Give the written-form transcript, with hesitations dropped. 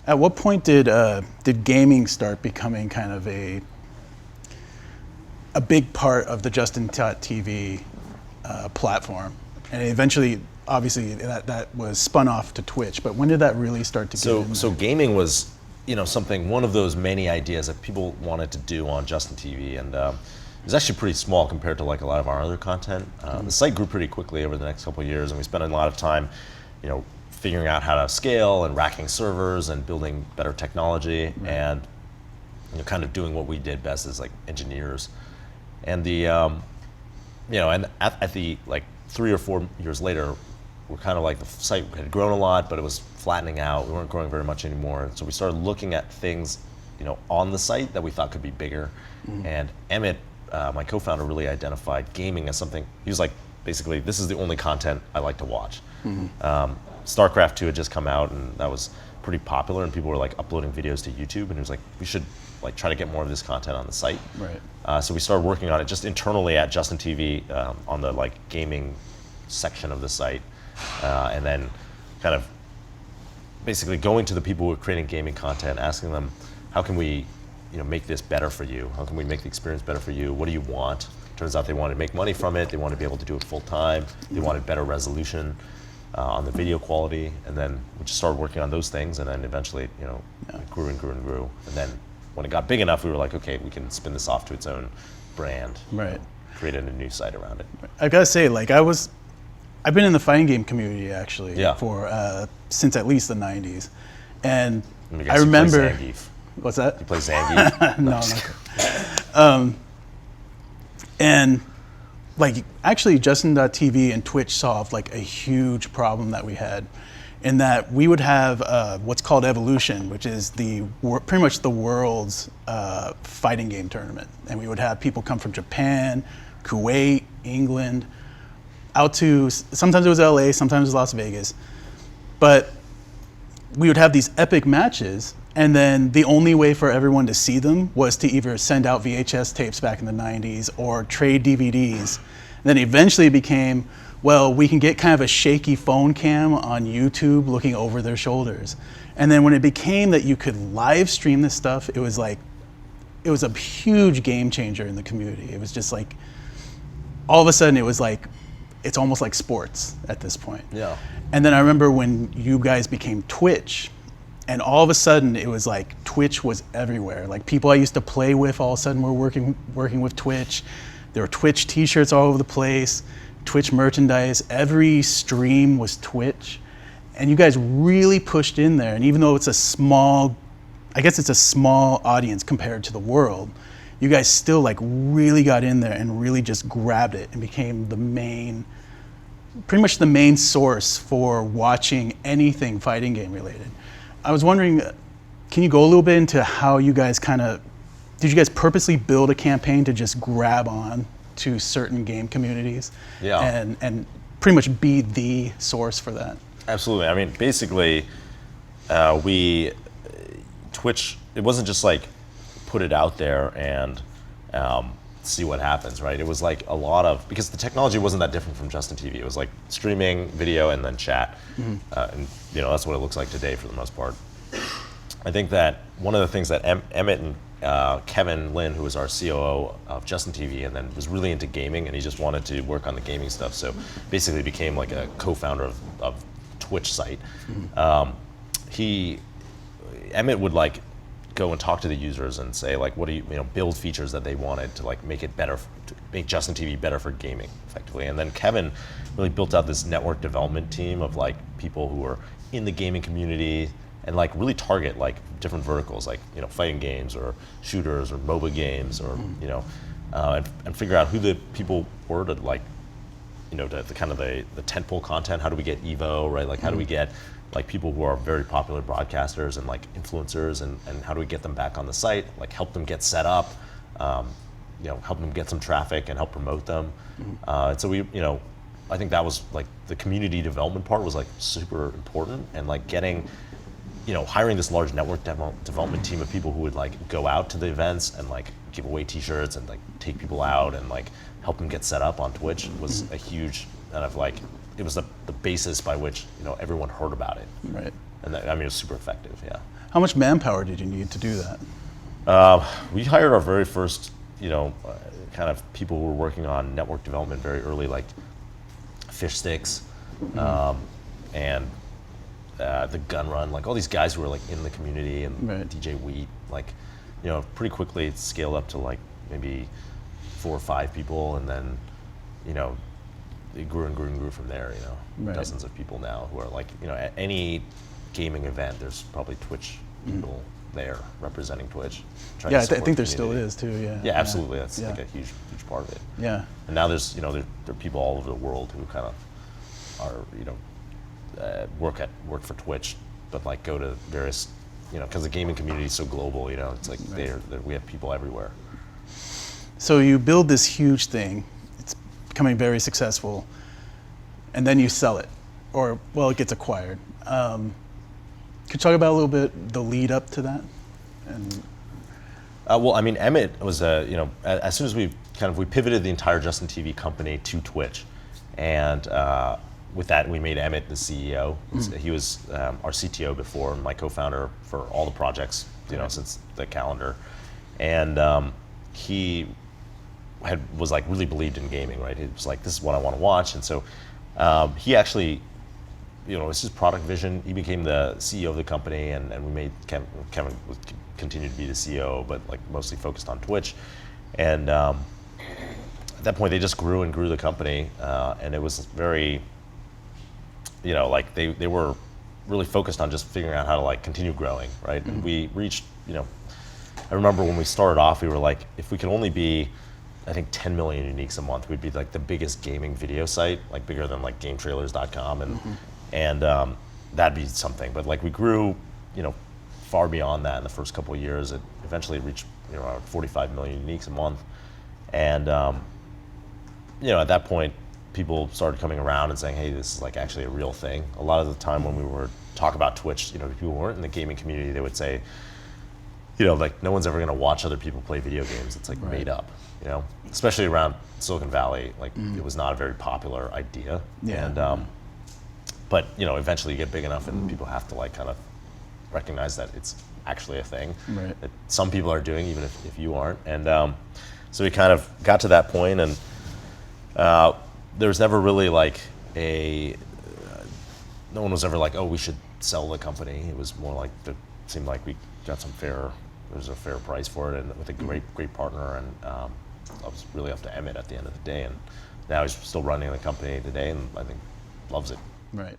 At what point did gaming start becoming kind of a big part of the Justin.tv platform? And eventually, obviously, that was spun off to Twitch. But when did that really start to get in there? So gaming was, one of those many ideas that people wanted to do on Justin TV, and it was actually pretty small compared to like a lot of our other content. The site grew pretty quickly over the next couple of years, and we spent a lot of time, figuring out how to scale and racking servers and building better technology, and kind of doing what we did best as like engineers. And the and at the like 3 or 4 years later, we're kind of like the site had grown a lot, but it was flattening out. We weren't growing very much anymore. So we started looking at things, on the site that we thought could be bigger. And Emmett, my co-founder, really identified gaming as something. He was like, basically, this is the only content I like to watch. StarCraft 2 had just come out, and that was pretty popular, and people were like uploading videos to YouTube, and he was like, we should like try to get more of this content on the site. Right. So we started working on it just internally at Justin TV on the like gaming section of the site, and then kind of basically going to the people who are creating gaming content, asking them, how can we make this better for you? How can we make the experience better for you? What do you want? Turns out they wanted to make money from it. They wanted to be able to do it full time. They wanted better resolution on the video quality, and then we just started working on those things, and then eventually, it grew and grew and grew. And then when it got big enough, we were like, okay, we can spin this off to its own brand. Right. Created a new site around it. I gotta say, like I've been in the fighting game community actually for since at least the '90s, and I remember. What's that? You play Zangief? No, not and like actually Justin.tv and Twitch solved like a huge problem that we had, in that we would have what's called Evolution, which is pretty much the world's fighting game tournament, and we would have people come from Japan, Kuwait, England, out to, sometimes it was LA, sometimes it was Las Vegas, but we would have these epic matches, and then the only way for everyone to see them was to either send out VHS tapes back in the 90s or trade DVDs. And then eventually it became, well, we can get kind of a shaky phone cam on YouTube looking over their shoulders. And then when it became that you could live stream this stuff, it was a huge game changer in the community. It was just like, all of a sudden it was like, it's almost like sports at this point. Yeah. And then I remember when you guys became Twitch, and all of a sudden it was like Twitch was everywhere. Like people I used to play with all of a sudden were working with Twitch. There were Twitch t-shirts all over the place, Twitch merchandise, every stream was Twitch. And you guys really pushed in there. And even though it's a small audience compared to the world, you guys still like really got in there and really just grabbed it and became pretty much the main source for watching anything fighting game related. I was wondering, can you go a little bit into how you guys did you guys purposely build a campaign to just grab on to certain game communities? Yeah. And pretty much be the source for that? Absolutely. I mean, basically, Twitch, it wasn't just like put it out there and see what happens, right? It was like a lot of, because the technology wasn't that different from Justin TV. It was like streaming, video, and then chat. And that's what it looks like today for the most part. I think that one of the things that Emmett and Kevin Lin, who was our COO of Justin TV, and then was really into gaming, and he just wanted to work on the gaming stuff, so basically became like a co-founder of Twitch site. Emmett would like go and talk to the users and say like, what do you build features that they wanted to like make it better, to make Justin TV better for gaming effectively. And then Kevin really built out this network development team of like people who are in the gaming community and like really target like different verticals, like fighting games or shooters or MOBA games, or and figure out who the people were to like the kind of the tentpole content. How do we get Evo, right? Like how do we get like people who are very popular broadcasters and like influencers, and how do we get them back on the site, like help them get set up, help them get some traffic and help promote them. And so I think that was like the community development part was like super important, and like getting, hiring this large network development team of people who would like go out to the events and like give away t-shirts and like take people out and like help them get set up on Twitch was a huge kind of like, it was the basis by which everyone heard about it. Right. And that, I mean, it was super effective, yeah. How much manpower did you need to do that? We hired our very first, kind of people who were working on network development very early, like Fish Sticks, and the Gun Run, like all these guys who were like in the community, and Right. DJ Wheat, like, pretty quickly it scaled up to like maybe 4 or 5 people, and then, it grew and grew and grew from there, Right. Dozens of people now who are like, at any gaming event, there's probably Twitch people there representing Twitch. trying Yeah, to I support think the there still community. is too. Yeah. Yeah, absolutely. That's Yeah. like a huge part of it. Yeah. And now there's, there are people all over the world who kind of are, work for Twitch, but like go to various, because the gaming community is so global, it's like Right. we have people everywhere. So you build this huge thing, it's becoming very successful, and then you sell it, or well, it gets acquired. Could you talk about a little bit the lead up to that? And Well, I mean, Emmett was as soon as we pivoted the entire Justin TV company to Twitch, and with that we made Emmett the CEO. He was our CTO before, and my co-founder for all the projects, since the calendar, and he was like really believed in gaming, right? He was like, this is what I want to watch, and so he actually, it's his product vision. He became the CEO of the company, and we made Kevin continued to be the CEO, but like mostly focused on Twitch. And at that point, they just grew and grew the company, and it was very, like they were really focused on just figuring out how to like continue growing, right? And we reached, I remember when we started off, we were like, if we could only be, I think 10 million uniques a month, we'd be like the biggest gaming video site, like bigger than like GameTrailers.com, and that'd be something. But like we grew, far beyond that in the first couple of years. It eventually reached, around 45 million uniques a month, and at that point, people started coming around and saying, "Hey, this is like actually a real thing." A lot of the time when we were talk about Twitch, people who weren't in the gaming community, they would say, like no one's ever going to watch other people play video games. It's like made up, especially around Silicon Valley. Like it was not a very popular idea. Yeah. And but eventually you get big enough, and people have to like kind of recognize that it's actually a thing Right. that some people are doing, even if you aren't. And so we kind of got to that point, and there was never really like no one was ever like, oh, we should sell the company. It was more like it seemed like we got there was a fair price for it, and with a great partner, and I was really up to Emmett at the end of the day, and now he's still running the company today, and I think loves it. right.